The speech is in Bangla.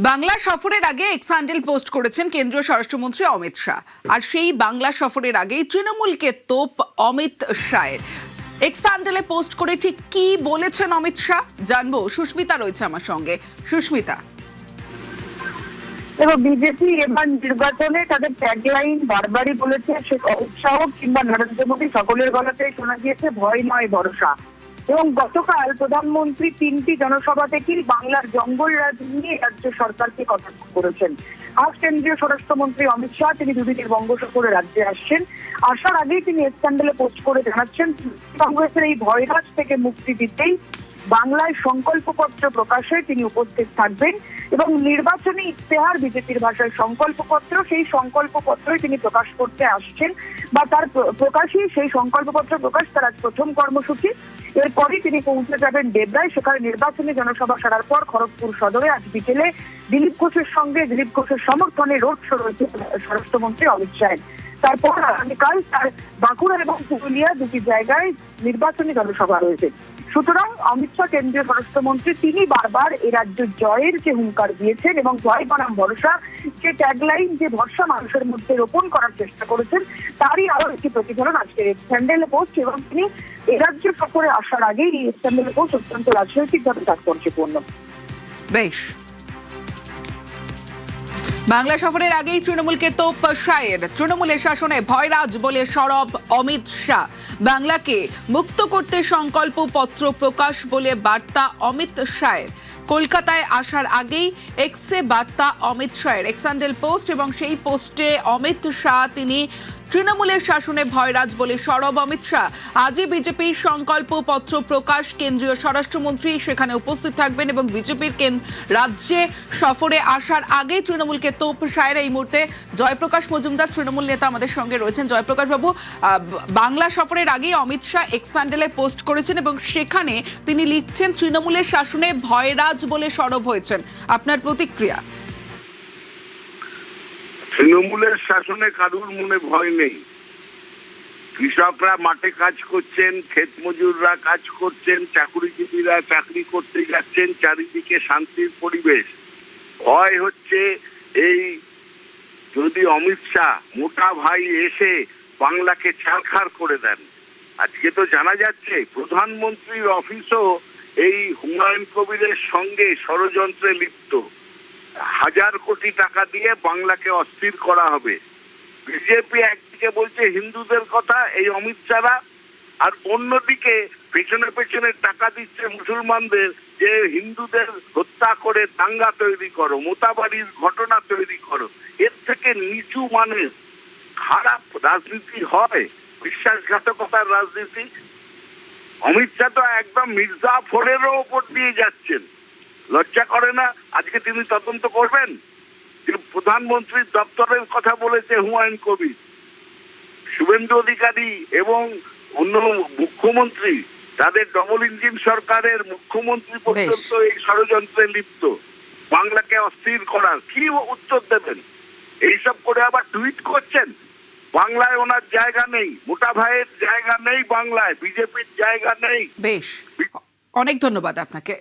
বাংলা সফরের আগে এক্স হ্যান্ডেল পোস্ট করেছেন কেন্দ্রীয় স্বরাষ্ট্রমন্ত্রী অমিত শাহ। আর সেই বাংলা সফরের আগেই তৃণমূলকে তোপ অমিত শাহের। এক্স হ্যান্ডেলে পোস্ট করে ঠিক কি বলেছেন অমিত শাহ জানবো। সুস্মিতা রয়েছে আমার সঙ্গে। সুস্মিতা, এবং বিজেপি এবার নির্বাচনে তাদের ট্যাগলাইন বারবারই বলেছে, সে অমিত শাহ কিংবা নরেন্দ্র মোদী সকলের গলাতেই শোনা গিয়েছে ভয় নয় ভরসা। এবং গতকাল প্রধানমন্ত্রী 3টি জনসভা থেকেই বাংলার জঙ্গল রাজ নিয়ে রাজ্য সরকারকে কটাক্ষ করেছেন। আজ কেন্দ্রীয় স্বরাষ্ট্রমন্ত্রী অমিত শাহ তিনি দুদিনের বঙ্গ সফরে রাজ্যে আসছেন। আসার আগেই তিনি স্ক্যান্ডালে পোস্ট করে জানাচ্ছেন কংগ্রেসের এই ভয়রাজ থেকে মুক্তি দিতেই বাংলায় সংকল্পপত্র প্রকাশে তিনি উপস্থিত থাকবেন এবং নির্বাচনী ইশতেহার বিজেপির ভাষায় সংকল্পপত্র, সেই সংকল্পপত্রই তিনি প্রকাশ করতে আসছেন বা তার প্রকাশই সেই সংকল্পপত্র প্রকাশ তার আজ প্রথম কর্মসূচি। এরপরই তিনি পৌঁছে যাবেন ডেবরায়, সেখানে নির্বাচনী জনসভা সারার পর খড়গপুর সদরে আজ বিকেলে দিলীপ ঘোষের সঙ্গে দিলীপ ঘোষের সমর্থনে রোড শো রয়েছে স্বরাষ্ট্রমন্ত্রী অমিত শাহের। তারপর আগামীকাল তার বাঁকুড়া এবং পুরুলিয়া দুটি জায়গায় নির্বাচনী জনসভা রয়েছে। সুতরাং অমিত শাহ কেন্দ্রীয় স্বরাষ্ট্রমন্ত্রী তিনি বারবার এই রাজ্য জয়ের যে হুঙ্কার দিয়েছেন এবং জয় বনাম ভরসা যে ট্যাগলাইন, যে ভরসা মানুষের মধ্যে রোপণ করার চেষ্টা করেছেন, তারই আরো একটি প্রতিফলন আজকের স্ক্যান্ডেল পোস্ট। এবং তিনি এ রাজ্য সফরে আসার আগেই এই স্ক্যান্ডেল পোস্ট অত্যন্ত রাজনৈতিকভাবে তাৎপর্যপূর্ণ। বেশ, বাংলা সফরের আগেই তৃণমূলকে তোপ শাহের। তৃণমূলের শাসনে ভয়রাজ বলে সরব অমিত শাহ। বাংলাকে মুক্ত করতে সংকল্প পত্র প্রকাশ বলে বার্তা অমিত শাহের। কলকাতায় আসার আগেই এক্সে বার্তা অমিত শাহের, এক্স হ্যান্ডেল পোস্ট। এবং সেই পোস্টে অমিত শাহ তিনি তৃণমূলের শাসনে ভয়রাজ বলে সরব অমিত শাহ। আজই বিজেপির সংকল্প পত্র প্রকাশ, কেন্দ্রীয় স্বরাষ্ট্রমন্ত্রী সেখানে উপস্থিত থাকবেন এবং বিজেপির রাজ্যে সফরে আসার আগে তৃণমূলকে তোপ শাহের। এই মুহূর্তে জয়প্রকাশ মজুমদার তৃণমূল নেতা আমাদের সঙ্গে রয়েছেন। জয়প্রকাশ বাবু, বাংলা সফরের আগেই অমিত শাহ এক্স হ্যান্ডেলে পোস্ট করেছেন এবং সেখানে তিনি লিখছেন তৃণমূলের শাসনে ভয়রাজ বলে সরব হয়েছেন। আপনার প্রতিক্রিয়া? তৃণমূলের শাসনে কারুর মনে ভয় নেই। কৃষকরা মাঠে কাজ করছেন, ক্ষেত মজুররা কাজ করছেন, চাকরিজীবীরা চাকরি করতে যাচ্ছেন, চারিদিকে শান্তির পরিবেশ। ভয় হচ্ছে এই যদি অমিত শাহ মোটা ভাই এসে বাংলাকে ছারখার করে দেন। আজকে তো জানা যাচ্ছে প্রধানমন্ত্রীর অফিসও এই হুমায়ুন কবিরের সঙ্গে ষড়যন্ত্রে লিপ্ত। 1000 কোটি টাকা দিয়ে বাংলাকে অস্থির করা হবে। বিজেপি একদিকে বলছে হিন্দুদের কথা এই অমিত শাহরা, আর অন্যদিকে পেছনে পেছনে টাকা দিচ্ছে মুসলমানদের যে হিন্দুদের হত্যা করে দাঙ্গা তৈরি করো, মোতাবাড়ির ঘটনা তৈরি করো। এর থেকে নিচু মানের খারাপ রাজনীতি হয়, বিশ্বাসঘাতকতার রাজনীতি। অমিত শাহ তো একদম মির্জাফরেরও ওপর দিয়ে যাচ্ছেন। লজ্জা করে না? আজকে তিনি তদন্ত করবেন। প্রধানমন্ত্রীর দপ্তরের কথা বলেছে হুমায়ুন কবির, শুভেন্দু অধিকারী এবং অন্য মুখ্যমন্ত্রী, তাদের ডবল ইঞ্জিন সরকারের মুখ্যমন্ত্রী পর্যন্ত এই ষড়যন্ত্রে লিপ্ত, বাংলাকে অস্থির করার। কি উত্তর দেবেন? এইসব করে আবার টুইট করছেন। বাংলায় ওনার জায়গা নেই, মোটা ভাইয়ের জায়গা নেই, বাংলায় বিজেপির জায়গা নেই। বেশ, অনেক ধন্যবাদ আপনাকে।